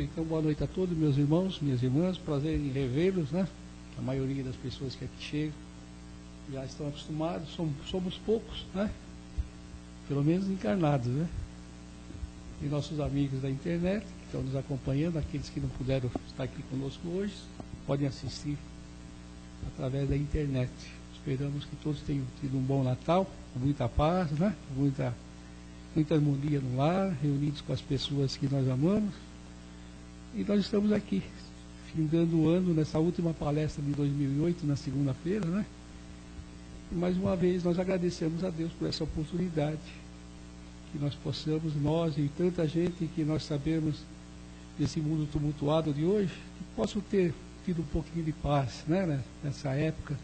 Então, boa noite a todos, meus irmãos, minhas irmãs. Prazer em revê-los, né? A maioria das pessoas que aqui chegam já estão acostumados, somos poucos, né? Pelo menos encarnados, né? E nossos amigos da internet que estão nos acompanhando, aqueles que não puderam estar aqui conosco hoje, podem assistir através da internet. Esperamos que todos tenham tido um bom Natal, com muita paz, né? Muita harmonia no lar, reunidos com as pessoas que nós amamos. E nós estamos aqui, findando o ano, nessa última palestra de 2008, na segunda-feira, né? E mais uma vez nós agradecemos a Deus por essa oportunidade, que nós possamos, nós e tanta gente que nós sabemos desse mundo tumultuado de hoje, que possam ter tido um pouquinho de paz, né? Nessa época,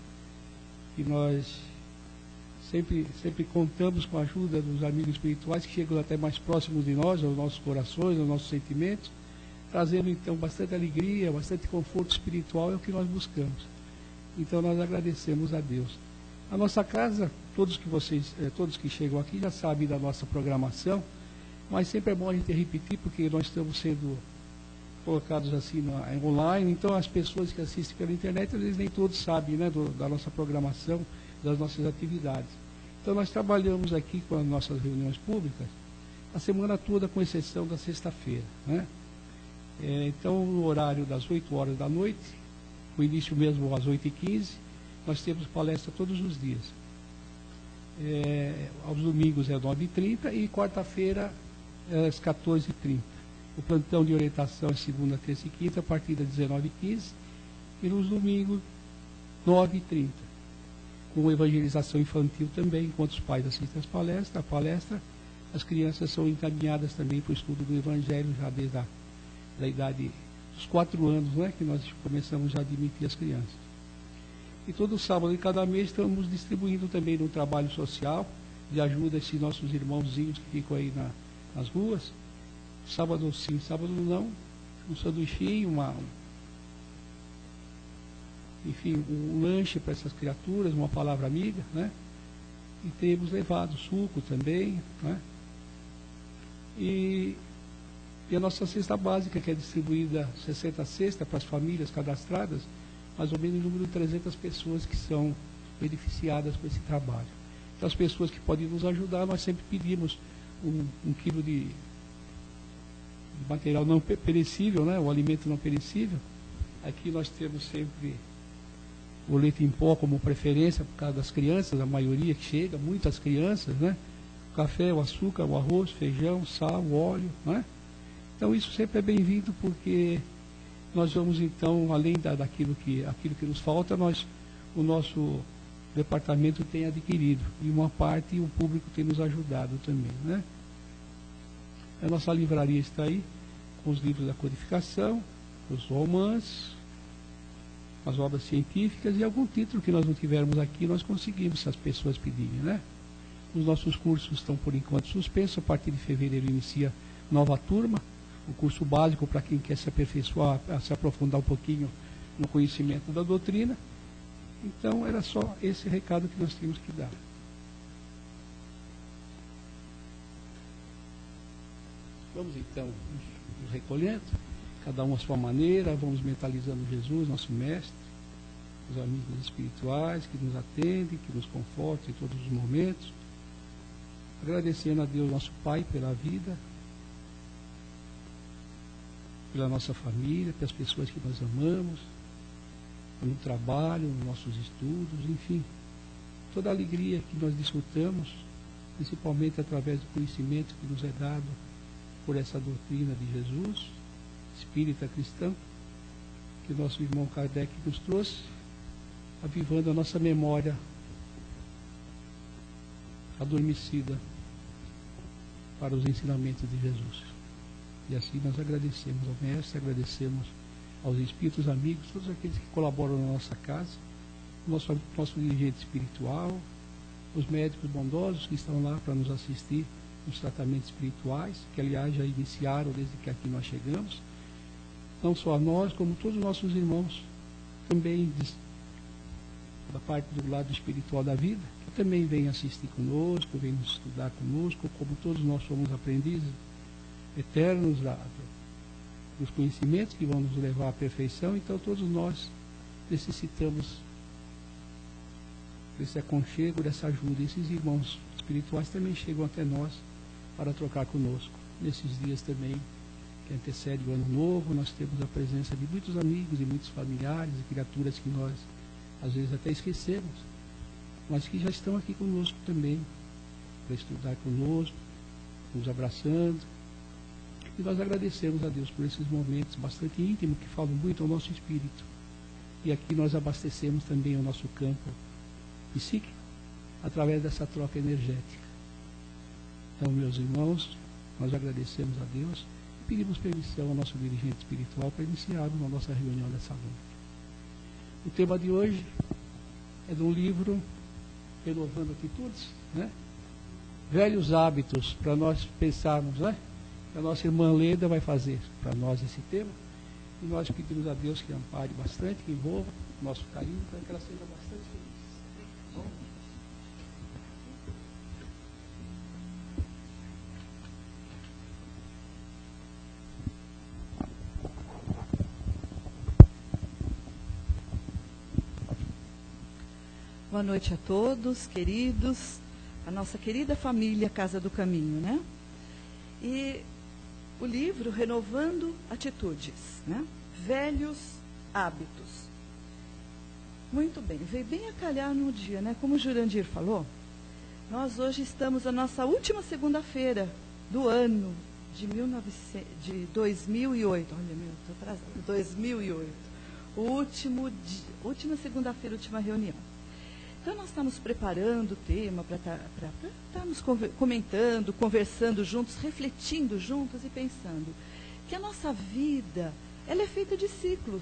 que nós sempre contamos com a ajuda dos amigos espirituais que chegam até mais próximos de nós, aos nossos corações, aos nossos sentimentos, trazendo então bastante alegria, bastante conforto espiritual, é o que nós buscamos. Então nós agradecemos a Deus. A nossa casa, todos que chegam aqui já sabem da nossa programação, mas sempre é bom a gente repetir, porque nós estamos sendo colocados assim online, então as pessoas que assistem pela internet, eles nem todos sabem, né, da nossa programação, das nossas atividades. Então nós trabalhamos aqui com as nossas reuniões públicas a semana toda, com exceção da sexta-feira, né? Então, no horário das 8 horas da noite, o início mesmo às 8h15, nós temos palestra todos os dias. Aos domingos é 9h30 e quarta-feira é às 14h30. O plantão de orientação é segunda, terça e quinta, a partir das 19h15, e nos domingos, 9h30. Com evangelização infantil também, enquanto os pais assistem a palestra, as crianças são encaminhadas também para o estudo do Evangelho, já desde da idade dos 4 anos, né, que nós começamos já a admitir as crianças. E todo sábado de cada mês estamos distribuindo também um trabalho social de ajuda a esses nossos irmãozinhos que ficam aí nas ruas. Sábado sim, sábado não, um sanduichinho, enfim, um lanche para essas criaturas, uma palavra amiga, né? E temos levado suco também, né? E a nossa cesta básica, que é distribuída 60 cestas para as famílias cadastradas, mais ou menos o número de 300 pessoas que são beneficiadas por esse trabalho. Então, as pessoas que podem nos ajudar, nós sempre pedimos um quilo de material não perecível, né? O alimento não perecível. Aqui nós temos sempre o leite em pó como preferência por causa das crianças, a maioria que chega, muitas crianças, né? O café, o açúcar, o arroz, feijão, sal, o óleo, né? Então isso sempre é bem-vindo, porque nós vamos então, além daquilo que nos falta, o nosso departamento tem adquirido, e uma parte o público tem nos ajudado também, né? A nossa livraria está aí, com os livros da codificação, os romances, as obras científicas e algum título que nós não tivermos aqui, nós conseguimos, se as pessoas pedirem, né? Os nossos cursos estão por enquanto suspensos, a partir de fevereiro inicia nova turma, o curso básico para quem quer se aperfeiçoar, se aprofundar um pouquinho no conhecimento da doutrina. Então era só esse recado que nós tínhamos que dar. Vamos então nos recolhendo, cada um à sua maneira, vamos mentalizando Jesus, nosso mestre, os amigos espirituais que nos atendem, que nos confortam em todos os momentos, agradecendo a Deus, nosso Pai, pela vida, pela nossa família, pelas pessoas que nós amamos, no trabalho, nos nossos estudos, enfim, toda a alegria que nós desfrutamos, principalmente através do conhecimento que nos é dado por essa doutrina de Jesus, espírita cristã, que nosso irmão Kardec nos trouxe, avivando a nossa memória adormecida para os ensinamentos de Jesus. E assim nós agradecemos ao Mestre, agradecemos aos espíritos amigos, todos aqueles que colaboram na nossa casa, nosso dirigente espiritual, os médicos bondosos que estão lá para nos assistir nos tratamentos espirituais, que aliás já iniciaram desde que aqui nós chegamos, não só a nós, como todos os nossos irmãos, também da parte do lado espiritual da vida, que também vêm assistir conosco, vêm estudar conosco, como todos nós somos aprendizes eternos dos conhecimentos que vão nos levar à perfeição. Então todos nós necessitamos desse aconchego, dessa ajuda. Esses irmãos espirituais também chegam até nós para trocar conosco. Nesses dias também que antecede o ano novo, nós temos a presença de muitos amigos e muitos familiares e criaturas que nós às vezes até esquecemos, mas que já estão aqui conosco também, para estudar conosco, nos abraçando. E nós agradecemos a Deus por esses momentos bastante íntimos que falam muito ao nosso espírito. E aqui nós abastecemos também o nosso campo psíquico através dessa troca energética. Então, meus irmãos, nós agradecemos a Deus e pedimos permissão ao nosso dirigente espiritual para iniciarmos a nossa reunião dessa noite. O tema de hoje é de um livro, Renovando Atitudes, né? Velhos Hábitos, para nós pensarmos, né? A nossa irmã Leda vai fazer para nós esse tema, e nós pedimos a Deus que ampare bastante, que envolva o nosso carinho, para que ela seja bastante feliz. Boa noite a todos, queridos, a nossa querida família Casa do Caminho, né? E o livro Renovando Atitudes, né? Velhos Hábitos. Muito bem, veio bem a calhar no dia, né? Como o Jurandir falou, nós hoje estamos na nossa última segunda-feira do ano de 2008. Olha, estou atrasada. 2008. Última segunda-feira, última reunião. Então, nós estamos preparando o tema para estarmos comentando, conversando juntos, refletindo juntos e pensando que a nossa vida, ela é feita de ciclos,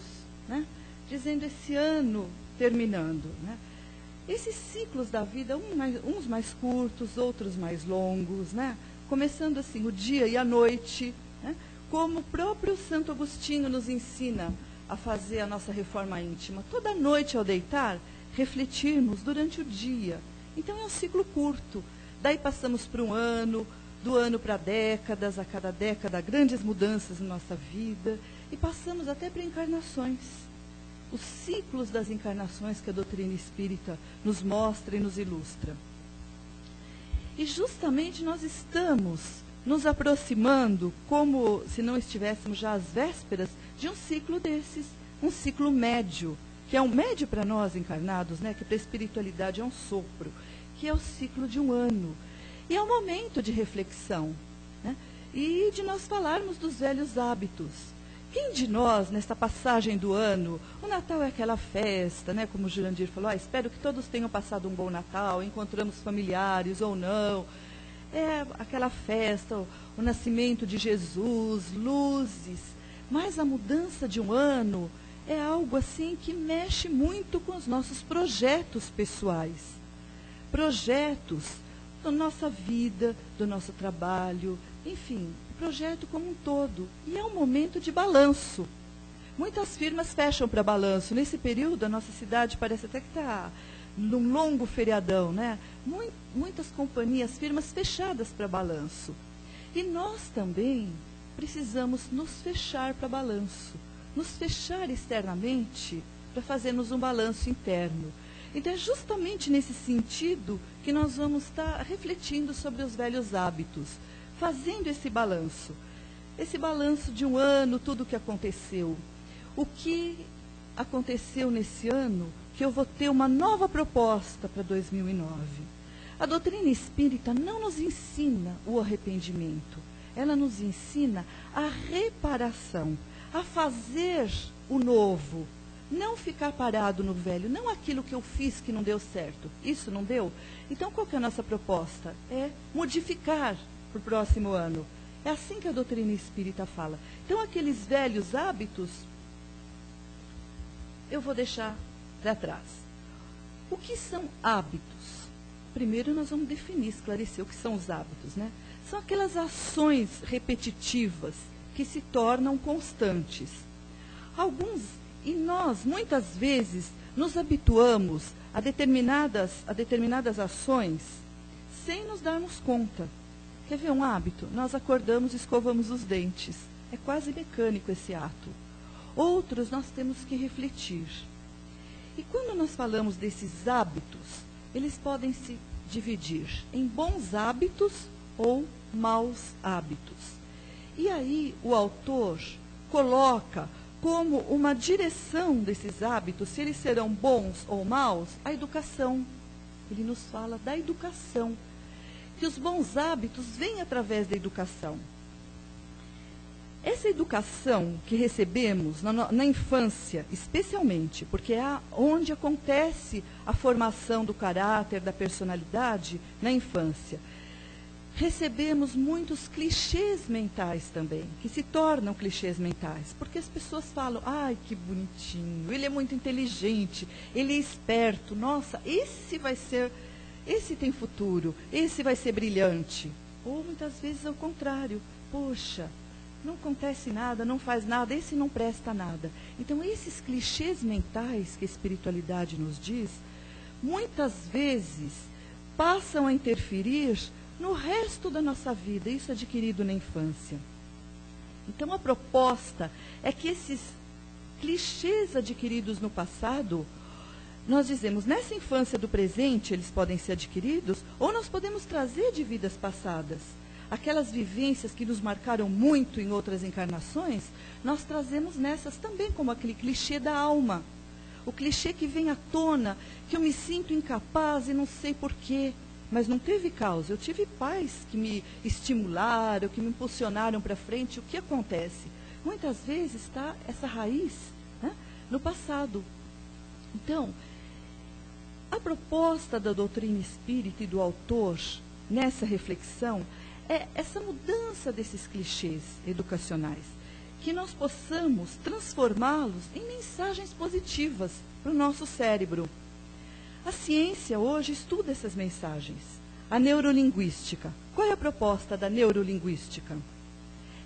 né? Dizendo esse ano terminando, né? Esses ciclos da vida, uns mais curtos, outros mais longos, né? Começando assim, o dia e a noite, né? Como o próprio Santo Agostinho nos ensina a fazer a nossa reforma íntima. Toda noite ao deitar, refletirmos durante o dia. Então é um ciclo curto. Daí passamos para um ano, do ano para décadas, a cada década grandes mudanças na nossa vida, e passamos até para encarnações. Os ciclos das encarnações que a doutrina espírita nos mostra e nos ilustra. E justamente nós estamos nos aproximando, como se não estivéssemos já às vésperas, de um ciclo desses, um ciclo médio, que é um médio para nós encarnados, né, que para a espiritualidade é um sopro, que é o ciclo de um ano. E é um momento de reflexão, né, e de nós falarmos dos velhos hábitos. Quem de nós, nesta passagem do ano, o Natal é aquela festa, né, como o Jurandir falou, espero que todos tenham passado um bom Natal, encontramos familiares ou não. É aquela festa, o nascimento de Jesus, luzes, mas a mudança de um ano é algo assim que mexe muito com os nossos projetos pessoais. Projetos da nossa vida, do nosso trabalho, enfim, projeto como um todo. E é um momento de balanço. Muitas firmas fecham para balanço. Nesse período, a nossa cidade parece até que está num longo feriadão, né? Muitas companhias, firmas fechadas para balanço. E nós também precisamos nos fechar para balanço. Nos fechar externamente para fazermos um balanço interno. Então, é justamente nesse sentido que nós vamos estar refletindo sobre os velhos hábitos, fazendo esse balanço de um ano, tudo o que aconteceu. O que aconteceu nesse ano, que eu vou ter uma nova proposta para 2009. A doutrina espírita não nos ensina o arrependimento, ela nos ensina a reparação, a fazer o novo, não ficar parado no velho, não aquilo que eu fiz que não deu certo, isso não deu. Então, qual que é a nossa proposta? É modificar para o próximo ano. É assim que a doutrina espírita fala. Então, aqueles velhos hábitos, eu vou deixar para trás. O que são hábitos? Primeiro, nós vamos definir, esclarecer o que são os hábitos, né? São aquelas ações repetitivas que se tornam constantes. E nós, muitas vezes, nos habituamos a determinadas ações sem nos darmos conta. Quer ver um hábito? Nós acordamos e escovamos os dentes. é quase mecânico esse ato. Outros nós temos que refletir. E quando nós falamos desses hábitos, eles podem se dividir em bons hábitos ou maus hábitos. E aí o autor coloca como uma direção desses hábitos, se eles serão bons ou maus, a educação. Ele nos fala da educação, que os bons hábitos vêm através da educação. Essa educação que recebemos na infância, especialmente, porque é onde acontece a formação do caráter, da personalidade, na infância, recebemos muitos clichês mentais também, que se tornam clichês mentais, porque as pessoas falam, ai, que bonitinho, ele é muito inteligente, ele é esperto, nossa, esse tem futuro, esse vai ser brilhante. Ou muitas vezes ao contrário, poxa, não acontece nada, não faz nada, esse não presta nada. Então, esses clichês mentais que a espiritualidade nos diz, muitas vezes passam a interferir no resto da nossa vida, isso adquirido na infância. Então, a proposta é que esses clichês adquiridos no passado, nós dizemos, nessa infância do presente, eles podem ser adquiridos, ou nós podemos trazer de vidas passadas. Aquelas vivências que nos marcaram muito em outras encarnações, nós trazemos nessas também, como aquele clichê da alma. O clichê que vem à tona, que eu me sinto incapaz e não sei porquê, mas não teve causa. Eu tive pais que me estimularam, que me impulsionaram para frente. O que acontece? Muitas vezes está essa raiz, né, no passado. Então, a proposta da doutrina espírita e do autor, nessa reflexão, é essa mudança desses clichês educacionais, que nós possamos transformá-los em mensagens positivas para o nosso cérebro. A ciência hoje estuda essas mensagens. A neurolinguística. Qual é a proposta da neurolinguística?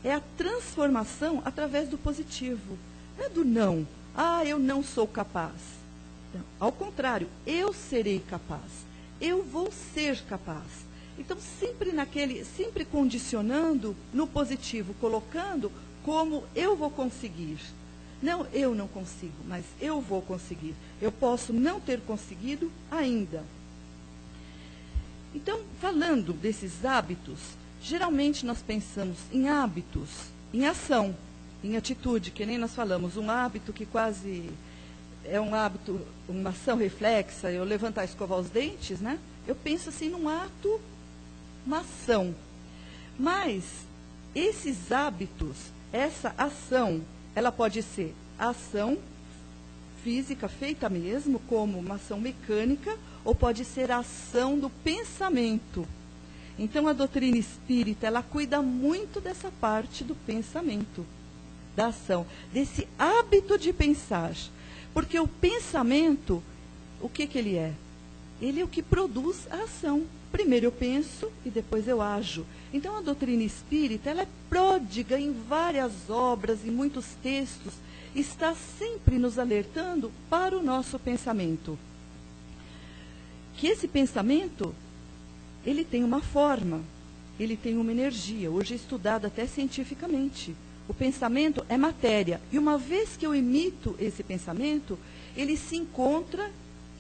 É a transformação através do positivo. Não é do não. Ah, eu não sou capaz. Não. Ao contrário, eu serei capaz. Eu vou ser capaz. Então, sempre condicionando no positivo, colocando como eu vou conseguir. Não, eu não consigo, mas eu vou conseguir. Eu posso não ter conseguido ainda. Então, falando desses hábitos, geralmente nós pensamos em hábitos, em ação, em atitude, que nem nós falamos, um hábito que quase é um hábito, uma ação reflexa, eu levantar e escovar os dentes, né? Eu penso assim num ato, uma ação. Mas esses hábitos, essa ação, ela pode ser ação física feita mesmo, como uma ação mecânica, ou pode ser a ação do pensamento. Então, a doutrina espírita, ela cuida muito dessa parte do pensamento, da ação, desse hábito de pensar. Porque o pensamento, o que ele é? Ele é o que produz a ação. Primeiro eu penso e depois eu ajo. Então, a doutrina espírita, ela é pródiga em várias obras, em muitos textos, está sempre nos alertando para o nosso pensamento. Que esse pensamento, ele tem uma forma, ele tem uma energia, hoje é estudado até cientificamente. O pensamento é matéria, e uma vez que eu emito esse pensamento, ele se encontra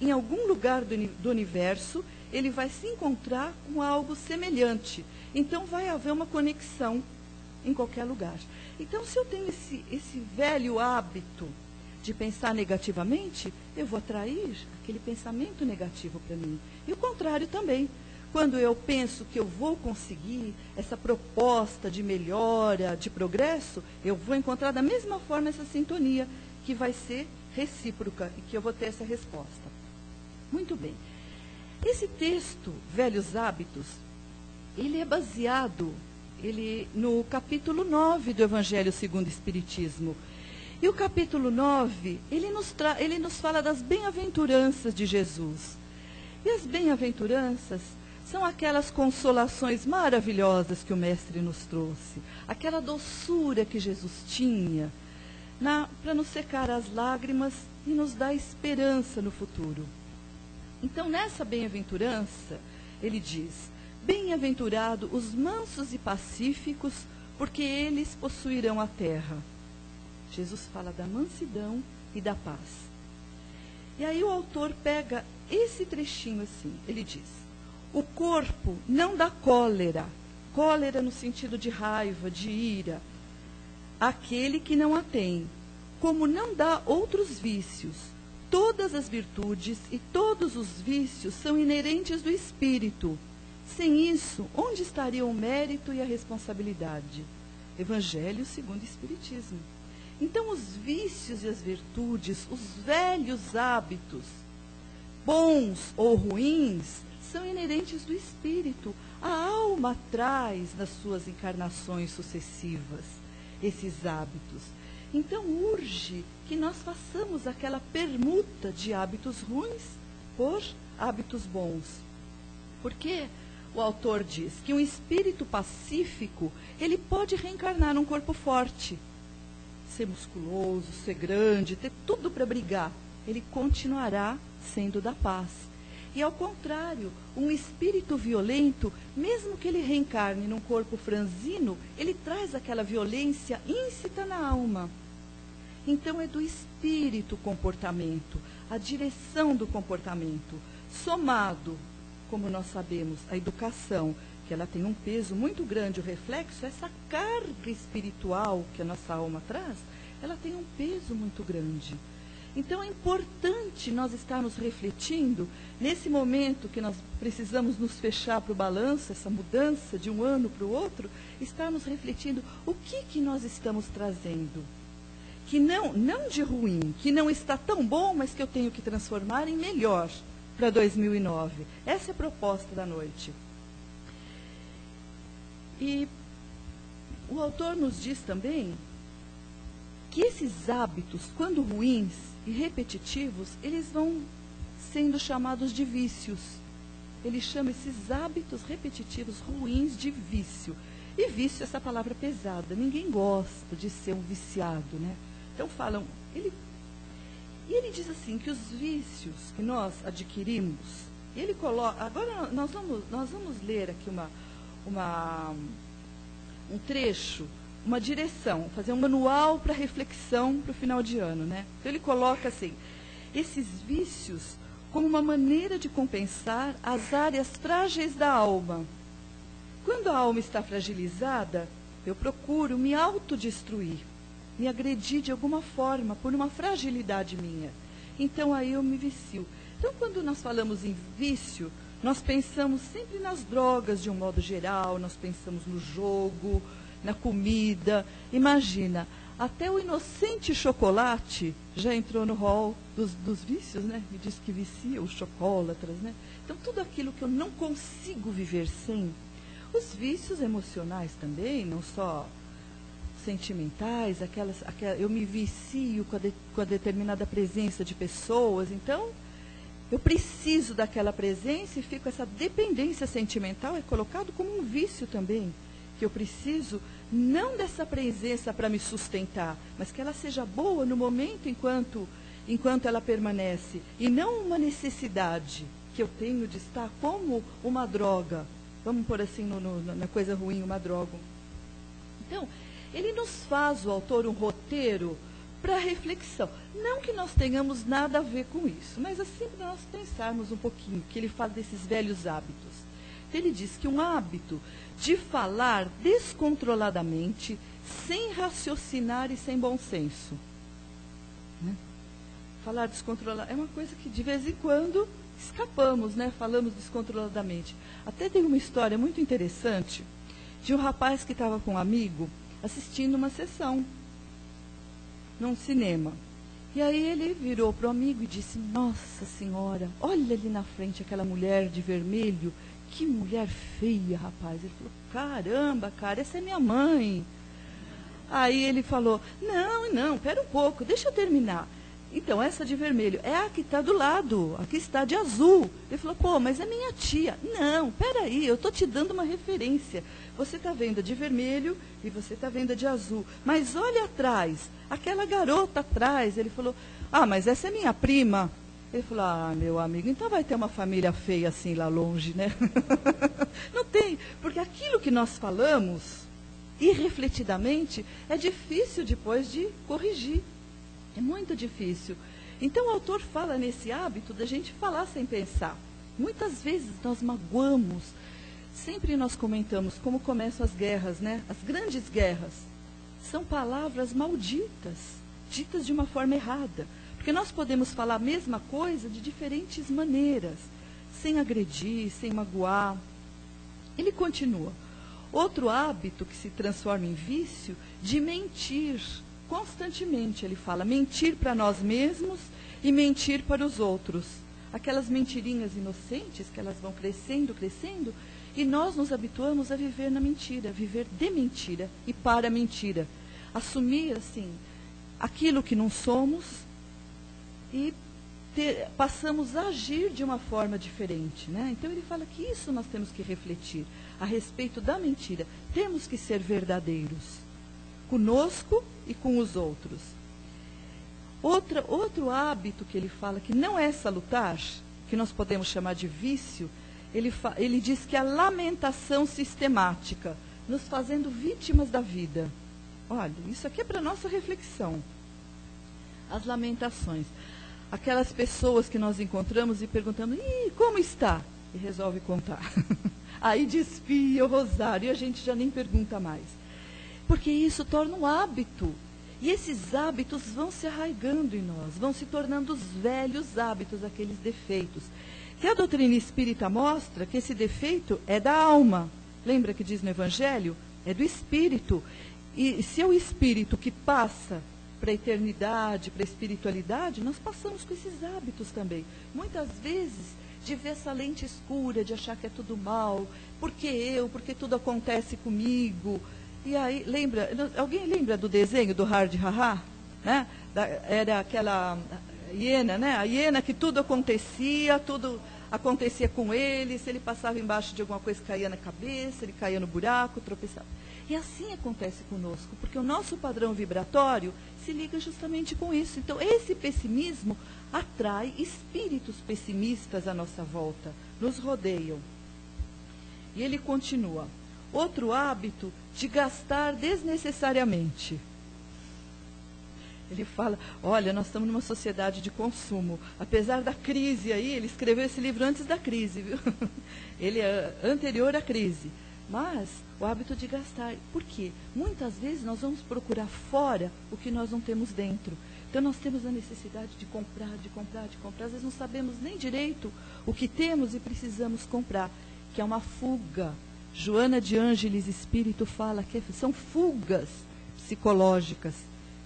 em algum lugar do universo, ele vai se encontrar com algo semelhante. Então, vai haver uma conexão em qualquer lugar. Então, se eu tenho esse velho hábito de pensar negativamente, eu vou atrair aquele pensamento negativo para mim. E o contrário também. Quando eu penso que eu vou conseguir essa proposta de melhora, de progresso, eu vou encontrar da mesma forma essa sintonia, que vai ser recíproca e que eu vou ter essa resposta. Muito bem. Esse texto, Velhos Hábitos, ele é baseado no capítulo 9 do Evangelho segundo o Espiritismo. E o capítulo 9, ele nos fala das bem-aventuranças de Jesus. E as bem-aventuranças são aquelas consolações maravilhosas que o Mestre nos trouxe. Aquela doçura que Jesus tinha para nos secar as lágrimas e nos dar esperança no futuro. Então, nessa bem-aventurança, ele diz: bem-aventurado os mansos e pacíficos, porque eles possuirão a terra. Jesus fala da mansidão e da paz. E aí o autor pega esse trechinho assim, ele diz: o corpo não dá cólera, cólera no sentido de raiva, de ira, àquele que não a tem, como não dá outros vícios. Todas as virtudes e todos os vícios são inerentes do espírito. Sem isso, onde estaria o mérito e a responsabilidade? Evangelho segundo o Espiritismo. Então, os vícios e as virtudes, os velhos hábitos, bons ou ruins, são inerentes do espírito. A alma traz nas suas encarnações sucessivas esses hábitos. Então, urge que nós façamos aquela permuta de hábitos ruins por hábitos bons. Porque o autor diz que um espírito pacífico, ele pode reencarnar num corpo forte, ser musculoso, ser grande, ter tudo para brigar. Ele continuará sendo da paz. E ao contrário, um espírito violento, mesmo que ele reencarne num corpo franzino, ele traz aquela violência íncita na alma. Então é do espírito o comportamento, a direção do comportamento, somado, como nós sabemos, a educação, que ela tem um peso muito grande, o reflexo, essa carga espiritual que a nossa alma traz, ela tem um peso muito grande. Então é importante nós estarmos refletindo, nesse momento que nós precisamos nos fechar para o balanço, essa mudança de um ano para o outro, estarmos refletindo o que nós estamos trazendo. Que não de ruim, que não está tão bom, mas que eu tenho que transformar em melhor para 2009. Essa é a proposta da noite. E o autor nos diz também que esses hábitos, quando ruins e repetitivos, eles vão sendo chamados de vícios. Ele chama esses hábitos repetitivos ruins de vício. E vício é essa palavra pesada. Ninguém gosta de ser um viciado, né? Então falam, ele diz assim, que os vícios que nós adquirimos, ele coloca, agora nós vamos ler aqui um trecho, uma direção, fazer um manual para reflexão para o final de ano, né? Então ele coloca assim, esses vícios como uma maneira de compensar as áreas frágeis da alma. Quando a alma está fragilizada, eu procuro me autodestruir, me agredir de alguma forma, por uma fragilidade minha. Então aí eu me vicio. Então quando nós falamos em vício, nós pensamos sempre nas drogas de um modo geral, nós pensamos no jogo, na comida. Imagina, até o inocente chocolate já entrou no rol dos vícios, né? Me diz que vicia os chocolatras, né? Então tudo aquilo que eu não consigo viver sem. Os vícios emocionais também, não só sentimentais, eu me vicio com a determinada presença de pessoas, então eu preciso daquela presença e fico essa dependência sentimental, é colocado como um vício também, que eu preciso não dessa presença para me sustentar, mas que ela seja boa no momento enquanto ela permanece, e não uma necessidade que eu tenho de estar como uma droga, vamos pôr assim na coisa ruim, uma droga. Então, ele nos faz, o autor, um roteiro para reflexão. Não que nós tenhamos nada a ver com isso, mas assim para nós pensarmos um pouquinho, que ele fala desses velhos hábitos. Ele diz que um hábito de falar descontroladamente, sem raciocinar e sem bom senso. Né? Falar descontroladamente é uma coisa que de vez em quando escapamos, né? Falamos descontroladamente. Até tem uma história muito interessante de um rapaz que estava com um amigo assistindo uma sessão num cinema. E aí ele virou para o amigo e disse, nossa senhora, olha ali na frente aquela mulher de vermelho, que mulher feia, rapaz. Ele falou, caramba, cara, essa é minha mãe. Aí ele falou, não, pera um pouco, deixa eu terminar. Então, essa de vermelho é a que está do lado, a que está de azul. Ele falou, pô, mas é minha tia. Não, peraí, eu estou te dando uma referência. Você está vendo a de vermelho e você está vendo a de azul. Mas olha atrás, aquela garota atrás. Ele falou, mas essa é minha prima. Ele falou, meu amigo, então vai ter uma família feia assim lá longe, né? Não tem, porque aquilo que nós falamos irrefletidamente, é difícil depois de corrigir. É muito difícil. Então o autor fala nesse hábito da gente falar sem pensar. Muitas vezes nós magoamos. Sempre nós comentamos como começam as guerras, né? As grandes guerras. São palavras malditas, ditas de uma forma errada. Porque nós podemos falar a mesma coisa de diferentes maneiras, sem agredir, sem magoar. Ele continua. Outro hábito que se transforma em vício, de mentir. Constantemente ele fala, mentir para nós mesmos e mentir para os outros. Aquelas mentirinhas inocentes que elas vão crescendo, crescendo, e nós nos habituamos a viver na mentira, viver de mentira e para a mentira. Assumir, assim, aquilo que não somos e passamos a agir de uma forma diferente, né? Então ele fala que isso nós temos que refletir a respeito da mentira. Temos que ser verdadeiros, conosco e com os outros. Outro hábito que ele fala que não é salutar, que nós podemos chamar de vício, ele diz que a lamentação sistemática, nos fazendo vítimas da vida. Olha, isso aqui é para nossa reflexão. As lamentações. Aquelas pessoas que nós encontramos e perguntamos, como está? E resolve contar. Aí desfia o rosário e a gente já nem pergunta mais. Porque isso torna um hábito. E esses hábitos vão se arraigando em nós, vão se tornando os velhos hábitos, aqueles defeitos. Que a doutrina espírita mostra que esse defeito é da alma. Lembra que diz no Evangelho? É do espírito. E se é o espírito que passa para a eternidade, para a espiritualidade, nós passamos com esses hábitos também. Muitas vezes, de ver essa lente escura, de achar que é tudo mal, porque tudo acontece comigo. E aí, alguém lembra do desenho do Hard Haha? Né? Era aquela hiena, né? A hiena que tudo acontecia com ele, se ele passava embaixo de alguma coisa, caía na cabeça, ele caía no buraco, tropeçava. E assim acontece conosco, porque o nosso padrão vibratório se liga justamente com isso. Então, esse pessimismo atrai espíritos pessimistas à nossa volta, nos rodeiam. E ele continua. Outro hábito de gastar desnecessariamente. Ele fala, olha, nós estamos numa sociedade de consumo. Apesar da crise aí, ele escreveu esse livro antes da crise, viu? Ele é anterior à crise. Mas o hábito de gastar. Por quê? Muitas vezes nós vamos procurar fora o que nós não temos dentro. Então nós temos a necessidade de comprar, de comprar, de comprar. Às vezes não sabemos nem direito o que temos e precisamos comprar. Que é uma fuga. Joana de Ângeles Espírito fala que são fugas psicológicas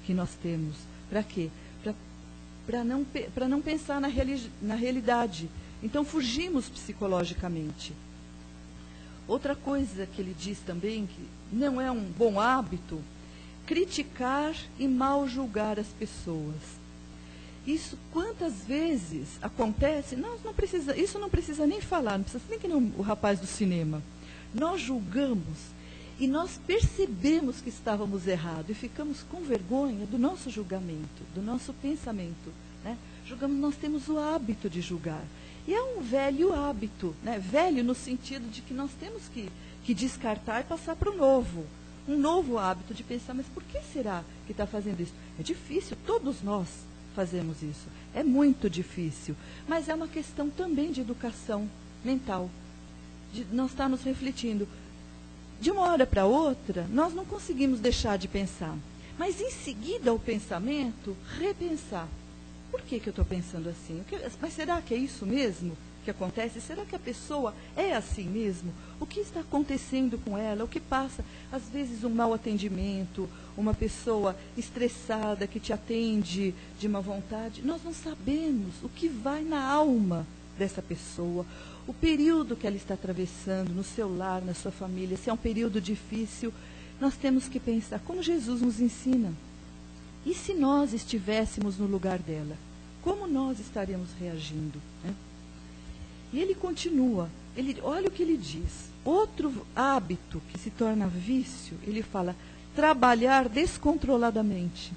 que nós temos. Para quê? Para não pensar na realidade. Então fugimos psicologicamente. Outra coisa que ele diz também, que não é um bom hábito, criticar e mal julgar as pessoas. Isso quantas vezes acontece, isso não precisa nem falar, não precisa nem que nem o rapaz do cinema. Nós julgamos e nós percebemos que estávamos errados e ficamos com vergonha do nosso julgamento, do nosso pensamento. Né? Julgamos, nós temos o hábito de julgar. E é um velho hábito, né? Velho no sentido de que nós temos que descartar e passar para o novo. Um novo hábito de pensar, mas por que será que está fazendo isso? É difícil, todos nós fazemos isso. É muito difícil. Mas é uma questão também de educação mental. De nós estarmos refletindo. De uma hora para outra, nós não conseguimos deixar de pensar. Mas em seguida ao pensamento, repensar. Por que eu estou pensando assim? Mas será que é isso mesmo que acontece? Será que a pessoa é assim mesmo? O que está acontecendo com ela? O que passa? Às vezes um mau atendimento, uma pessoa estressada que te atende de má vontade. Nós não sabemos o que vai na alma dessa pessoa, o período que ela está atravessando no seu lar, na sua família. Se é um período difícil, nós temos que pensar como Jesus nos ensina. E se nós estivéssemos no lugar dela, como nós estaríamos reagindo? Né? E ele continua, olha o que ele diz. Outro hábito que se torna vício, ele fala, trabalhar descontroladamente.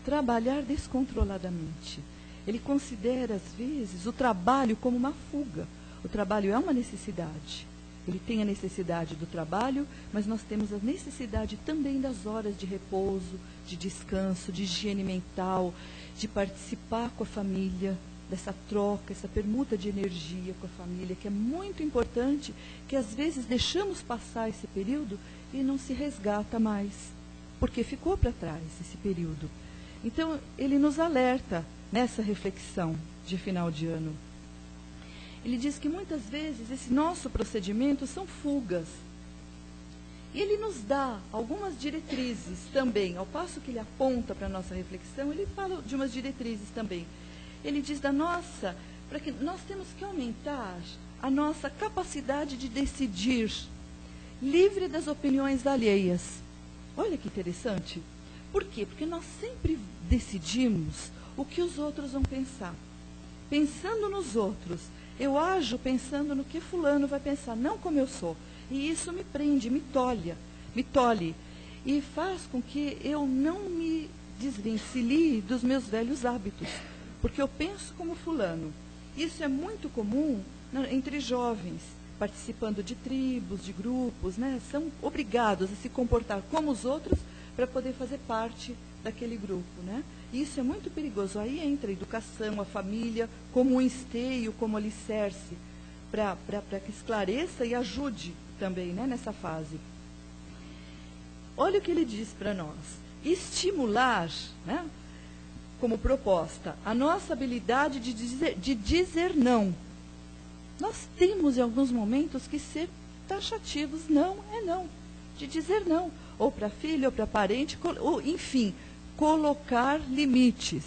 Trabalhar descontroladamente. Ele considera, às vezes, o trabalho como uma fuga. O trabalho é uma necessidade. Ele tem a necessidade do trabalho, mas nós temos a necessidade também das horas de repouso, de descanso, de higiene mental, de participar com a família, dessa troca, essa permuta de energia com a família, que é muito importante, que às vezes deixamos passar esse período e não se resgata mais, porque ficou para trás esse período. Então, ele nos alerta nessa reflexão de final de ano. Ele diz que muitas vezes esse nosso procedimento são fugas. E ele nos dá algumas diretrizes também, ao passo que ele aponta para a nossa reflexão, ele fala de umas diretrizes também. Ele diz para que nós temos que aumentar a nossa capacidade de decidir, livre das opiniões alheias. Olha que interessante. Por quê? Porque nós sempre decidimos o que os outros vão pensar. Pensando nos outros, eu ajo pensando no que fulano vai pensar, não como eu sou. E isso me prende, me tolhe. E faz com que eu não me desvencilhe dos meus velhos hábitos. Porque eu penso como fulano. Isso é muito comum entre jovens, participando de tribos, de grupos, né? São obrigados a se comportar como os outros para poder fazer parte daquele grupo, né? Isso é muito perigoso. Aí entra a educação, a família, como um esteio, como alicerce, para que esclareça e ajude também, né, nessa fase. Olha o que ele diz para nós. Estimular, né, como proposta, a nossa habilidade de dizer não. Nós temos, em alguns momentos, que ser taxativos. Não é não. De dizer não. Ou para filho, ou para parente, ou, enfim, colocar limites.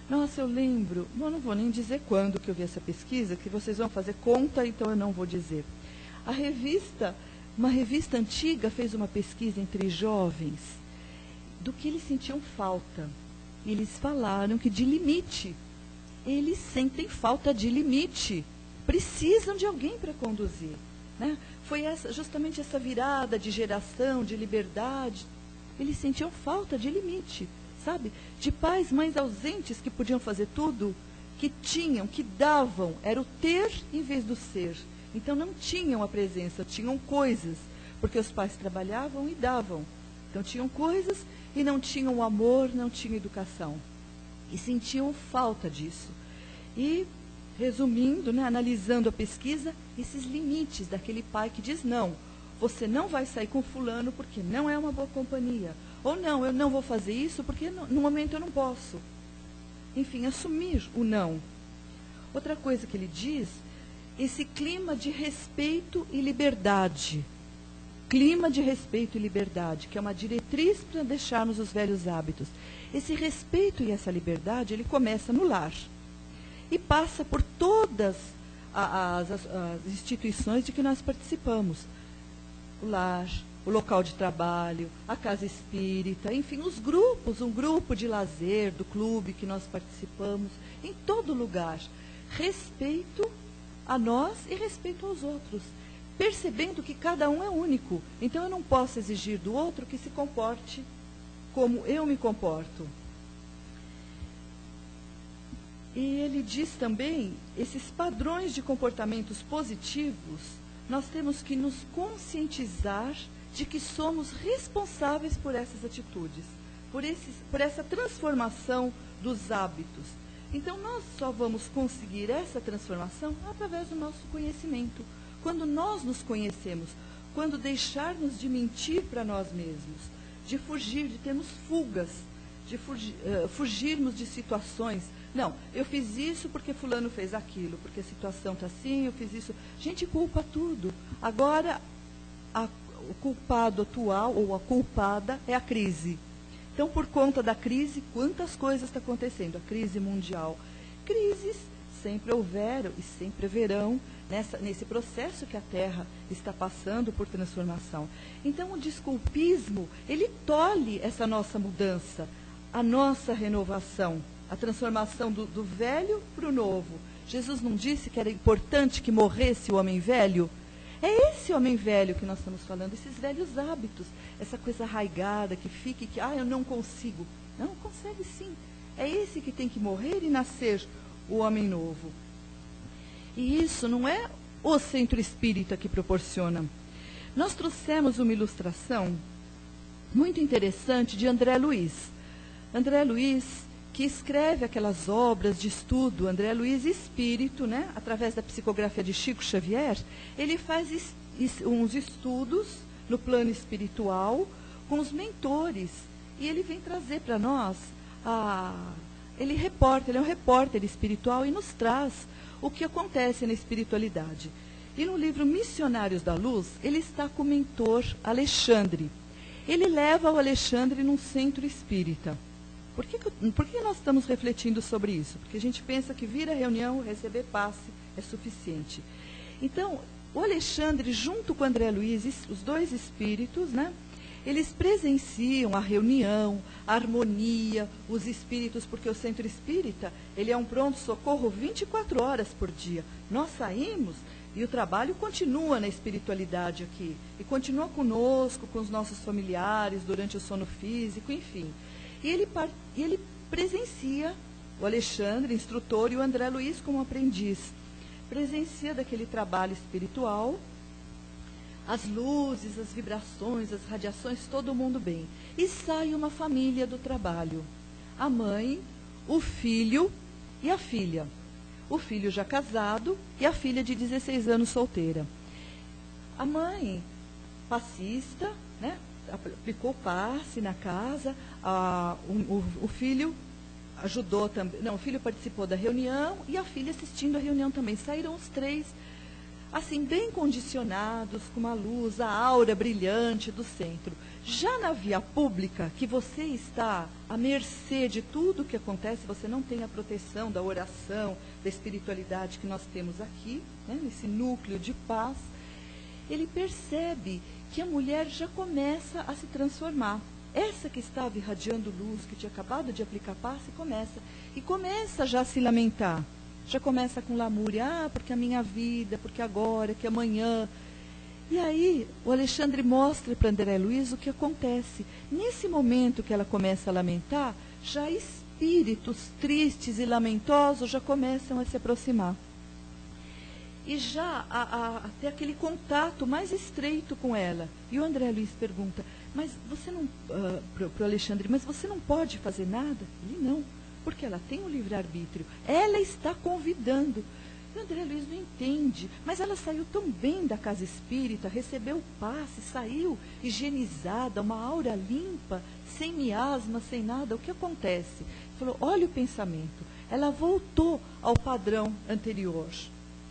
Nossa, eu lembro, eu não vou nem dizer quando que eu vi essa pesquisa, que vocês vão fazer conta, então eu não vou dizer. Uma revista antiga fez uma pesquisa entre jovens do que eles sentiam falta. Eles falaram que de limite, eles sentem falta de limite, precisam de alguém para conduzir, né? Foi justamente essa virada de geração, de liberdade. Eles sentiam falta de limite, sabe? De pais, mães ausentes que podiam fazer tudo, que tinham, que davam, era o ter em vez do ser. Então não tinham a presença, tinham coisas, porque os pais trabalhavam e davam. Então tinham coisas e não tinham amor, não tinham educação. E sentiam falta disso. E, resumindo, né, analisando a pesquisa, esses limites daquele pai que diz não, você não vai sair com fulano porque não é uma boa companhia. Ou não, eu não vou fazer isso porque no momento eu não posso. Enfim, assumir o não. Outra coisa que ele diz, esse clima de respeito e liberdade. Clima de respeito e liberdade, que é uma diretriz para deixarmos os velhos hábitos. Esse respeito e essa liberdade, ele começa no lar. E passa por todas as instituições de que nós participamos. O lar, o local de trabalho, a casa espírita, enfim, os grupos, um grupo de lazer, do clube que nós participamos, em todo lugar. Respeito a nós e respeito aos outros, percebendo que cada um é único. Então eu não posso exigir do outro que se comporte como eu me comporto. E ele diz também, esses padrões de comportamentos positivos, nós temos que nos conscientizar de que somos responsáveis por essas atitudes, por essa transformação dos hábitos. Então, nós só vamos conseguir essa transformação através do nosso conhecimento. Quando nós nos conhecemos, quando deixarmos de mentir para nós mesmos, de fugir, de termos fugas, de fugirmos de situações. Não, eu fiz isso porque fulano fez aquilo, porque a situação está assim, eu fiz isso. Gente, culpa tudo. Agora, o culpado atual, ou a culpada, é a crise. Então, por conta da crise, quantas coisas estão acontecendo? A crise mundial. Crises sempre houveram e sempre haverão nesse processo que a Terra está passando por transformação. Então, o desculpismo, ele tolhe essa nossa mudança, a nossa renovação, a transformação do velho para o novo. Jesus não disse que era importante que morresse o homem velho? É esse homem velho que nós estamos falando, esses velhos hábitos, essa coisa arraigada que fica e que, eu não consigo. Não, consegue sim. É esse que tem que morrer e nascer o homem novo. E isso não é o centro espírita que proporciona. Nós trouxemos uma ilustração muito interessante de André Luiz. André Luiz, que escreve aquelas obras de estudo, André Luiz Espírito, né? Através da psicografia de Chico Xavier, ele faz uns estudos no plano espiritual com os mentores. E ele vem trazer para nós, ele é um repórter espiritual e nos traz o que acontece na espiritualidade. E no livro Missionários da Luz, ele está com o mentor Alexandre. Ele leva o Alexandre num centro espírita. Por que nós estamos refletindo sobre isso? Porque a gente pensa que vir à reunião, receber passe é suficiente. Então, o Alexandre, junto com o André Luiz, os dois espíritos, né? Eles presenciam a reunião, a harmonia, os espíritos, porque o centro espírita, ele é um pronto-socorro 24 horas por dia. Nós saímos e o trabalho continua na espiritualidade aqui. E continua conosco, com os nossos familiares, durante o sono físico, enfim. E ele presencia, o Alexandre, instrutor, e o André Luiz como aprendiz. Presencia daquele trabalho espiritual, as luzes, as vibrações, as radiações, todo mundo bem. E sai uma família do trabalho. A mãe, o filho e a filha. O filho já casado e a filha de 16 anos solteira. A mãe, passista, né, aplicou passe na casa. O filho ajudou também. Não, o filho participou da reunião e a filha assistindo a reunião também. Saíram os três assim, bem condicionados, com uma luz, a aura brilhante do centro. Já na via pública, que você está à mercê de tudo o que acontece, você não tem a proteção da oração, da espiritualidade que nós temos aqui, né, nesse núcleo de paz, ele percebe que a mulher já começa a se transformar. Essa que estava irradiando luz, que tinha acabado de aplicar passe, começa já a se lamentar. Já começa com lamúria, porque a minha vida, porque agora, que amanhã. E aí, o Alexandre mostra para André Luiz o que acontece. Nesse momento que ela começa a lamentar, já espíritos tristes e lamentosos já começam a se aproximar. E já até aquele contato mais estreito com ela. E o André Luiz pergunta, mas você não, para o Alexandre, mas você não pode fazer nada? Ele não. Porque ela tem o livre-arbítrio. Ela está convidando. E o André Luiz não entende. Mas ela saiu tão bem da casa espírita, recebeu o passe, saiu higienizada, uma aura limpa, sem miasma, sem nada. O que acontece? Ele falou, olha o pensamento. Ela voltou ao padrão anterior.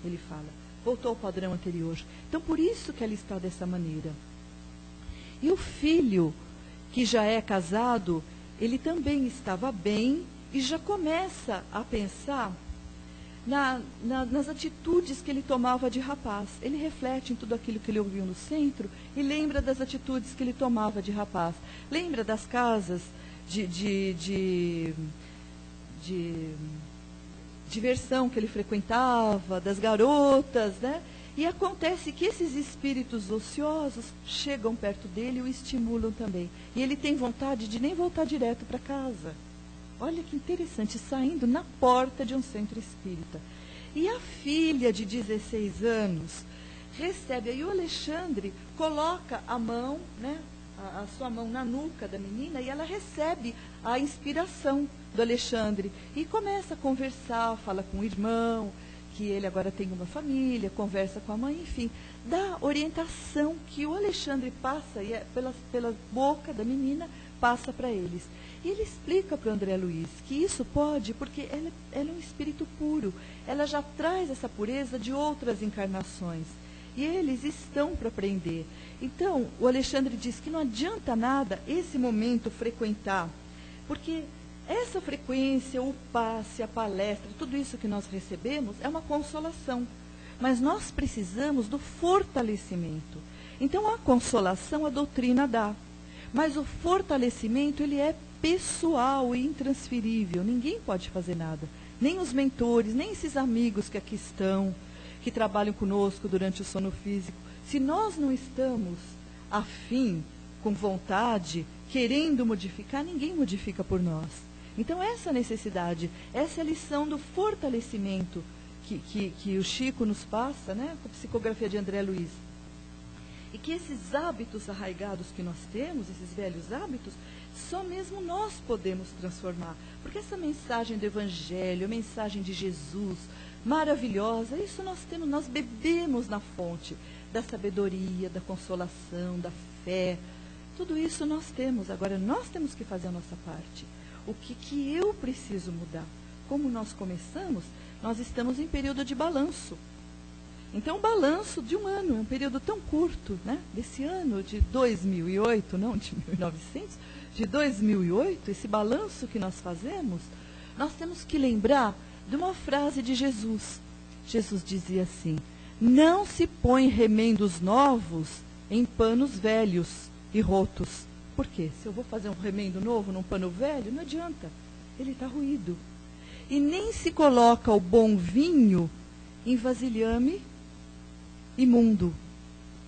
Ele fala, voltou ao padrão anterior. Então, por isso que ela está dessa maneira. E o filho, que já é casado, ele também estava bem, e já começa a pensar nas atitudes que ele tomava de rapaz. Ele reflete em tudo aquilo que ele ouviu no centro e lembra das atitudes que ele tomava de rapaz. Lembra das casas de diversão que ele frequentava, das garotas, né? E acontece que esses espíritos ociosos chegam perto dele e o estimulam também. E ele tem vontade de nem voltar direto para casa. Olha que interessante, saindo na porta de um centro espírita. E a filha de 16 anos recebe, aí o Alexandre coloca a mão, né, a sua mão na nuca da menina e ela recebe a inspiração do Alexandre. E começa a conversar, fala com o irmão, que ele agora tem uma família, conversa com a mãe, enfim, dá orientação que o Alexandre passa, e pela boca da menina, passa para eles. E ele explica para o André Luiz que isso pode, porque ela é um espírito puro, ela já traz essa pureza de outras encarnações. E eles estão para aprender. Então, o Alexandre diz que não adianta nada esse momento frequentar, porque essa frequência, o passe, a palestra, tudo isso que nós recebemos é uma consolação. Mas nós precisamos do fortalecimento. Então, a consolação a doutrina dá. Mas o fortalecimento, ele é pessoal e intransferível. Ninguém pode fazer nada. Nem os mentores, nem esses amigos que aqui estão, que trabalham conosco durante o sono físico. Se nós não estamos afim, com vontade, querendo modificar, ninguém modifica por nós. Então, essa necessidade, essa é a lição do fortalecimento que o Chico nos passa, né, com a psicografia de André Luiz. E que esses hábitos arraigados que nós temos, esses velhos hábitos, só mesmo nós podemos transformar. Porque essa mensagem do Evangelho, a mensagem de Jesus, maravilhosa, isso nós temos, nós bebemos na fonte da sabedoria, da consolação, da fé. Tudo isso nós temos. Agora, nós temos que fazer a nossa parte. O que eu preciso mudar? Como nós começamos, nós estamos em período de balanço. Então, o balanço de um ano, é um período tão curto, né? Desse ano de 2008, não de 1900, de 2008, esse balanço que nós fazemos, nós temos que lembrar de uma frase de Jesus. Jesus dizia assim: não se põe remendos novos em panos velhos e rotos. Por quê? Se eu vou fazer um remendo novo num pano velho, não adianta, ele está ruído. E nem se coloca o bom vinho em vasilhame imundo.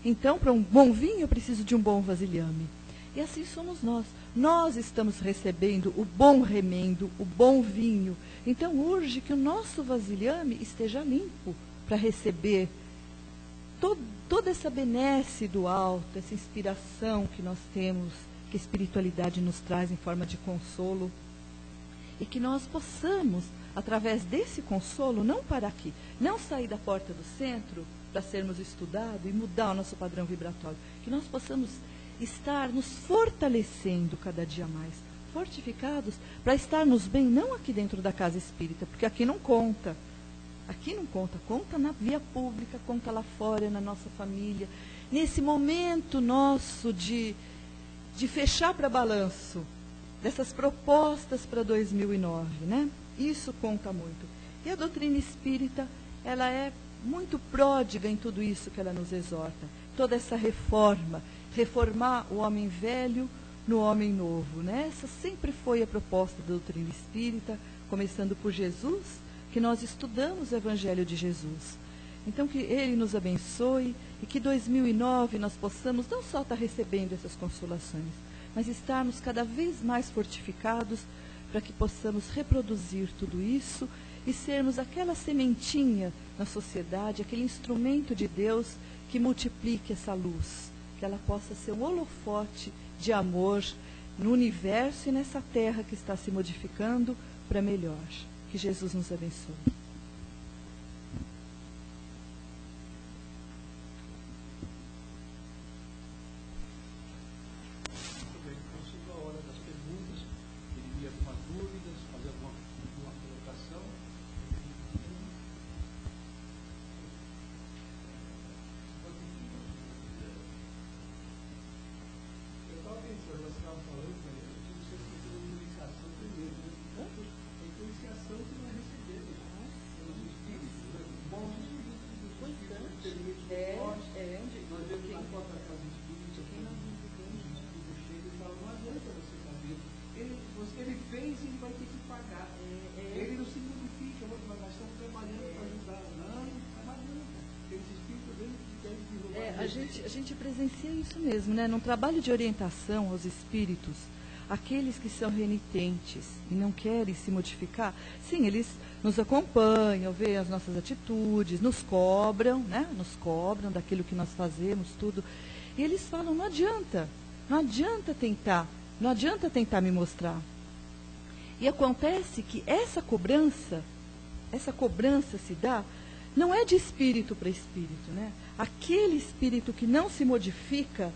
Então, para um bom vinho, eu preciso de um bom vasilhame. E assim somos nós. Nós estamos recebendo o bom remendo, o bom vinho. Então, urge que o nosso vasilhame esteja limpo para receber toda essa benesse do alto, essa inspiração que nós temos, que a espiritualidade nos traz em forma de consolo. E que nós possamos, através desse consolo, não parar aqui, não sair da porta do centro para sermos estudados e mudar o nosso padrão vibratório. Que nós possamos estar nos fortalecendo cada dia mais, fortificados, para estarmos bem, não aqui dentro da casa espírita, porque aqui não conta. Aqui não conta, conta na via pública, conta lá fora, na nossa família. Nesse momento nosso de fechar para balanço, dessas propostas para 2009, né? Isso conta muito. E a doutrina espírita, ela é muito pródiga em tudo isso que ela nos exorta. Toda essa reforma, reformar o homem velho no homem novo, né? Essa sempre foi a proposta da doutrina espírita, começando por Jesus, que nós estudamos o Evangelho de Jesus. Então, que Ele nos abençoe e que 2009 nós possamos não só estar recebendo essas consolações, mas estarmos cada vez mais fortificados para que possamos reproduzir tudo isso e sermos aquela sementinha na sociedade, aquele instrumento de Deus que multiplique essa luz, que ela possa ser um holofote de amor no universo e nessa terra que está se modificando para melhor. Que Jesus nos abençoe. Ele fez e ele vai ter que pagar. Ele não se modifica, mas nós estamos trabalhando para ajudar. Não adianta. Aqueles espíritos dele que devem a gente presencia isso mesmo, né? Num trabalho de orientação aos espíritos, aqueles que são renitentes e não querem se modificar, sim, eles nos acompanham, veem as nossas atitudes, nos cobram, né? Nos cobram daquilo que nós fazemos, tudo. E eles falam, não adianta tentar me mostrar. E acontece que essa cobrança se dá, não é de espírito para espírito, né? Aquele espírito que não se modifica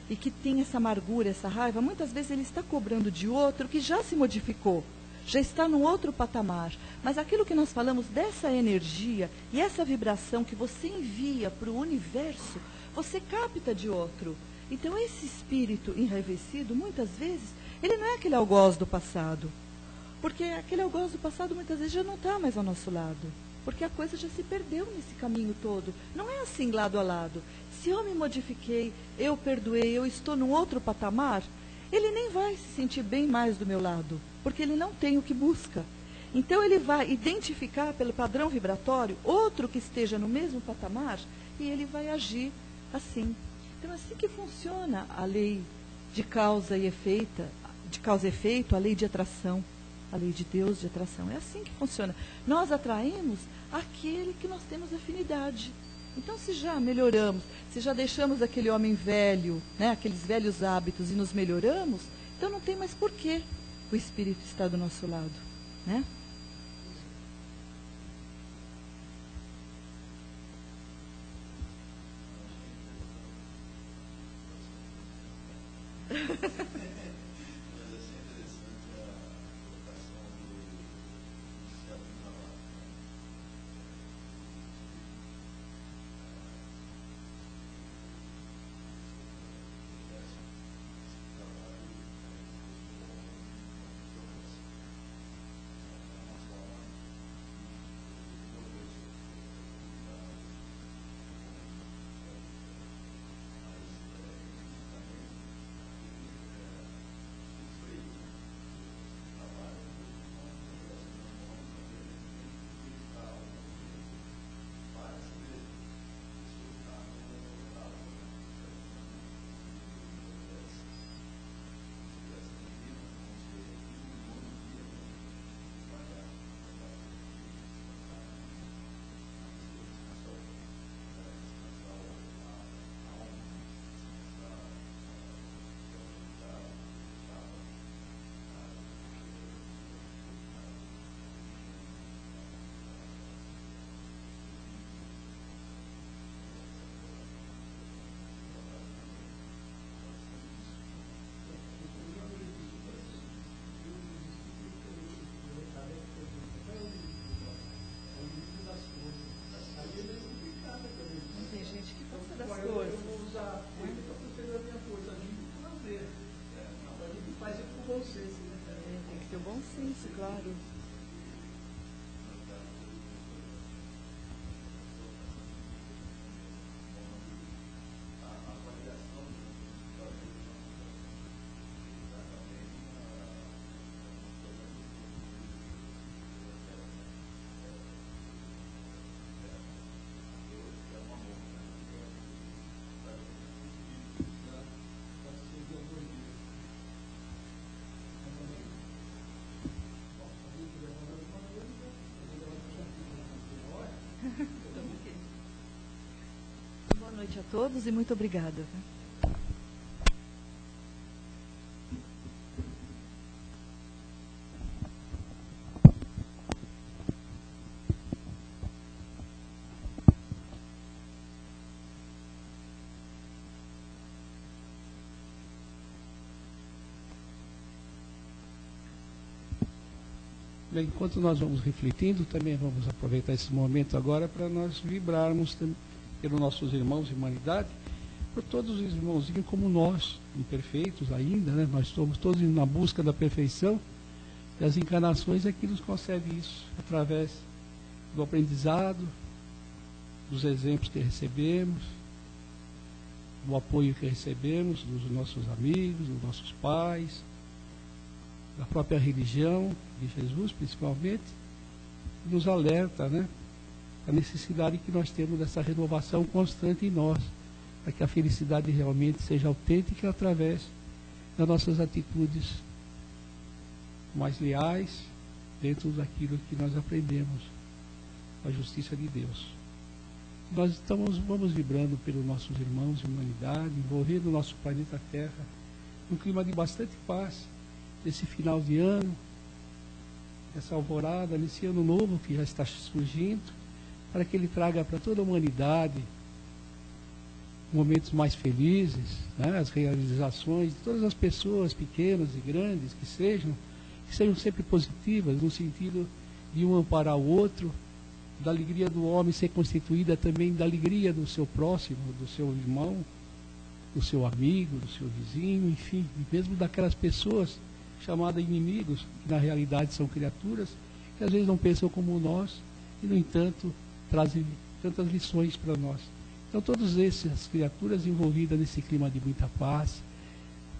e que tem essa amargura, essa raiva, muitas vezes ele está cobrando de outro que já se modificou, já está num outro patamar. Mas aquilo que nós falamos dessa energia e essa vibração que você envia para o universo, você capta de outro. Então esse espírito enraivecido, muitas vezes, ele não é aquele algoz do passado. Porque aquele algoz do passado muitas vezes já não está mais ao nosso lado. Porque a coisa já se perdeu nesse caminho todo. Não é assim lado a lado. Se eu me modifiquei, eu perdoei, eu estou num outro patamar, ele nem vai se sentir bem mais do meu lado. Porque ele não tem o que busca. Então ele vai identificar pelo padrão vibratório outro que esteja no mesmo patamar e ele vai agir assim. Então, assim que funciona a lei de causa e efeito, a lei de atração. a lei de Deus de atração. É assim que funciona. Nós atraímos aquele que nós temos afinidade. Então, se já melhoramos, se já deixamos aquele homem velho, né, aqueles velhos hábitos e nos melhoramos, então não tem mais porquê o Espírito estar do nosso lado, né? Tem gente que gosta das coisas. Eu vou usar a força, eu estou precisando da minha força, a gente tem que fazer. A gente faz isso com bom senso, né? Tem que ter o bom senso, claro. Boa noite a todos e muito obrigada. Bem, enquanto nós vamos refletindo, também vamos aproveitar esse momento agora para nós vibrarmos pelos nossos irmãos de humanidade, por todos os irmãozinhos como nós, imperfeitos ainda, né? Nós estamos todos na busca da perfeição, e as encarnações é que nos concede isso, através do aprendizado, dos exemplos que recebemos, do apoio que recebemos dos nossos amigos, dos nossos pais, da própria religião de Jesus, principalmente, nos alerta, né, a necessidade que nós temos dessa renovação constante em nós, para que a felicidade realmente seja autêntica através das nossas atitudes mais leais, dentro daquilo que nós aprendemos, a justiça de Deus. Nós vamos vibrando pelos nossos irmãos de humanidade, envolvendo o nosso planeta Terra, num clima de bastante paz, nesse final de ano, essa alvorada, nesse ano novo que já está surgindo, para que ele traga para toda a humanidade momentos mais felizes, né, as realizações de todas as pessoas, pequenas e grandes que sejam sempre positivas, no sentido de um amparar o outro, da alegria do homem ser constituída também da alegria do seu próximo, do seu irmão, do seu amigo, do seu vizinho, enfim, mesmo daquelas pessoas chamadas inimigos, que na realidade são criaturas, que às vezes não pensam como nós, e no entanto trazem tantas lições para nós. Então todas essas criaturas envolvidas nesse clima de muita paz,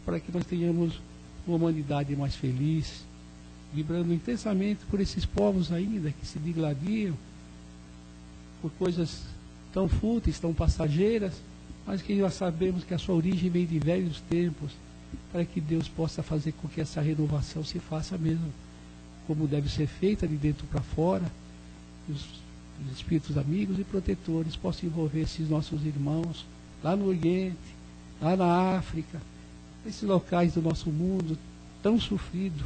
para que nós tenhamos uma humanidade mais feliz, vibrando intensamente por esses povos ainda que se digladiam por coisas tão fúteis, tão passageiras, mas que nós sabemos que a sua origem vem de velhos tempos, para que Deus possa fazer com que essa renovação se faça mesmo como deve ser feita de dentro para fora, os espíritos amigos e protetores possam envolver esses nossos irmãos lá no Oriente, lá na África, nesses locais do nosso mundo tão sofrido,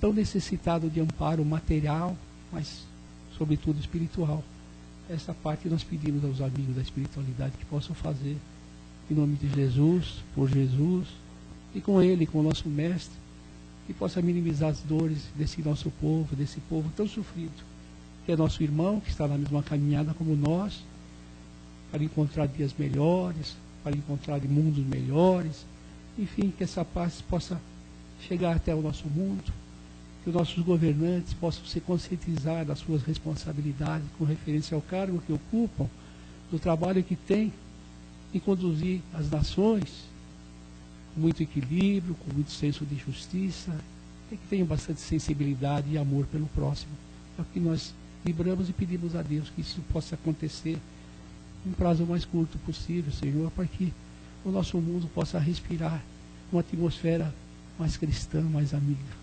tão necessitado de amparo material, mas sobretudo espiritual. Essa parte nós pedimos aos amigos da espiritualidade que possam fazer em nome de Jesus, por Jesus, e com Ele, com o nosso Mestre, que possa minimizar as dores desse nosso povo, desse povo tão sofrido, que é nosso irmão, que está na mesma caminhada como nós, para encontrar dias melhores, para encontrar mundos melhores, enfim, que essa paz possa chegar até o nosso mundo, que os nossos governantes possam se conscientizar das suas responsabilidades com referência ao cargo que ocupam, do trabalho que têm em conduzir as nações com muito equilíbrio, com muito senso de justiça, e que tenham bastante sensibilidade e amor pelo próximo. É o que nós vibramos e pedimos a Deus que isso possa acontecer em um prazo mais curto possível, Senhor, para que o nosso mundo possa respirar uma atmosfera mais cristã, mais amiga.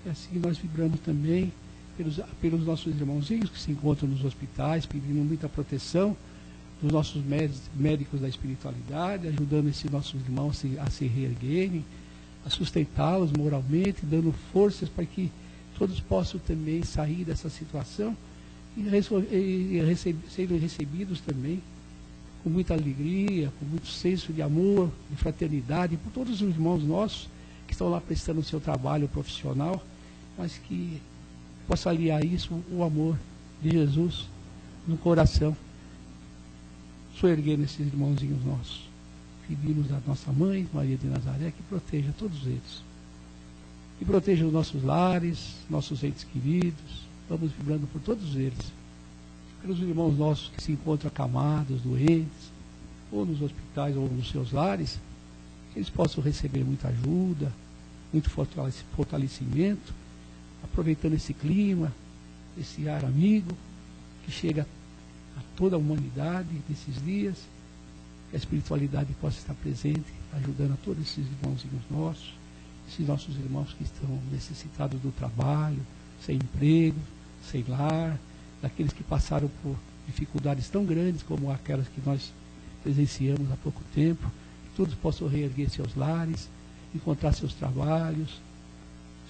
E assim nós vibramos também pelos nossos irmãozinhos que se encontram nos hospitais, pedindo muita proteção dos nossos médicos da espiritualidade, ajudando esses nossos irmãos a se reerguerem, a sustentá-los moralmente, dando forças para que todos possam também sair dessa situação e serem recebidos também com muita alegria, com muito senso de amor, de fraternidade, por todos os irmãos nossos que estão lá prestando o seu trabalho profissional, mas que possa aliar isso, o amor de Jesus no coração, soerguendo esses irmãozinhos nossos. Pedimos à nossa mãe, Maria de Nazaré, que proteja todos eles. Que proteja os nossos lares, nossos entes queridos. Vamos vibrando por todos eles. Pelos irmãos nossos que se encontram acamados, doentes, ou nos hospitais ou nos seus lares, que eles possam receber muita ajuda, muito fortalecimento, aproveitando esse clima, esse ar amigo, que chega a toda a humanidade nesses dias, que a espiritualidade possa estar presente, ajudando a todos esses irmãozinhos nossos, esses nossos irmãos que estão necessitados do trabalho, sem emprego, sem lar, daqueles que passaram por dificuldades tão grandes como aquelas que nós presenciamos há pouco tempo, que todos possam reerguer seus lares, encontrar seus trabalhos,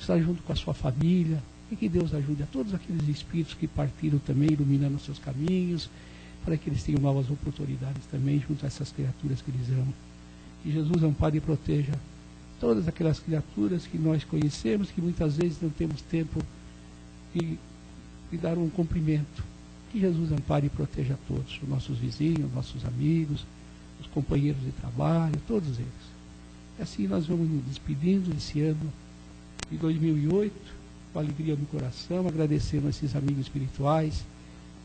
estar junto com a sua família, e que Deus ajude a todos aqueles espíritos que partiram também, iluminando os seus caminhos, para que eles tenham novas oportunidades também junto a essas criaturas que eles amam. Que Jesus ampare e proteja todas aquelas criaturas que nós conhecemos, que muitas vezes não temos tempo de dar um cumprimento. Que Jesus ampare e proteja a todos, os nossos vizinhos, nossos amigos, os companheiros de trabalho, todos eles. E assim nós vamos nos despedindo desse ano de 2008, com alegria no coração, agradecendo a esses amigos espirituais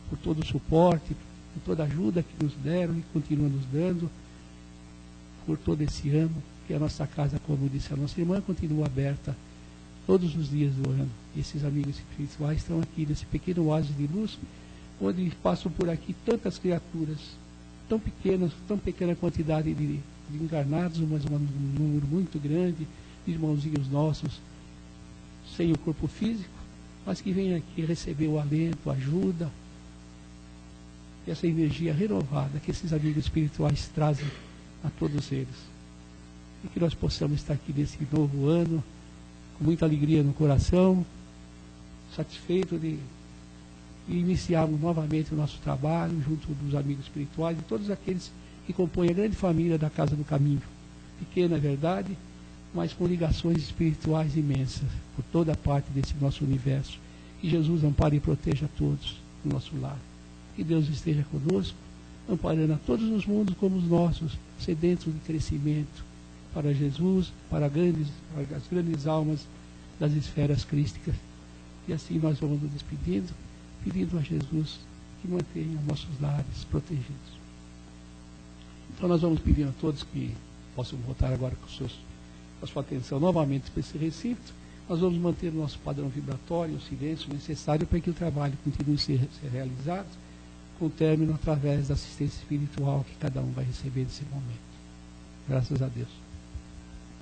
por todo o suporte, por toda a ajuda que nos deram e continuam nos dando, por todo esse ano, que a nossa casa, como disse a nossa irmã, continua aberta todos os dias do ano. E esses amigos espirituais estão aqui nesse pequeno oásis de luz, onde passam por aqui tantas criaturas, tão pequenas, tão pequena quantidade de encarnados, mas um número muito grande de irmãozinhos nossos, sem o corpo físico, mas que vêm aqui receber o alento, a ajuda, e essa energia renovada que esses amigos espirituais trazem a todos eles. E que nós possamos estar aqui nesse novo ano, com muita alegria no coração, satisfeito de iniciarmos novamente o nosso trabalho junto dos amigos espirituais e todos aqueles que compõem a grande família da Casa do Caminho. Pequena, é verdade, mas com ligações espirituais imensas por toda parte desse nosso universo. Que Jesus ampare e proteja a todos no nosso lar. Que Deus esteja conosco, amparando a todos os mundos como os nossos, sedentos de crescimento para Jesus, para as grandes almas das esferas crísticas. E assim nós vamos nos despedindo, pedindo a Jesus que mantenha nossos lares protegidos. Então nós vamos pedir a todos que possam voltar agora com a sua atenção novamente para esse recinto. Nós vamos manter o nosso padrão vibratório, o silêncio necessário para que o trabalho continue a ser realizado, com término através da assistência espiritual que cada um vai receber nesse momento. Graças a Deus.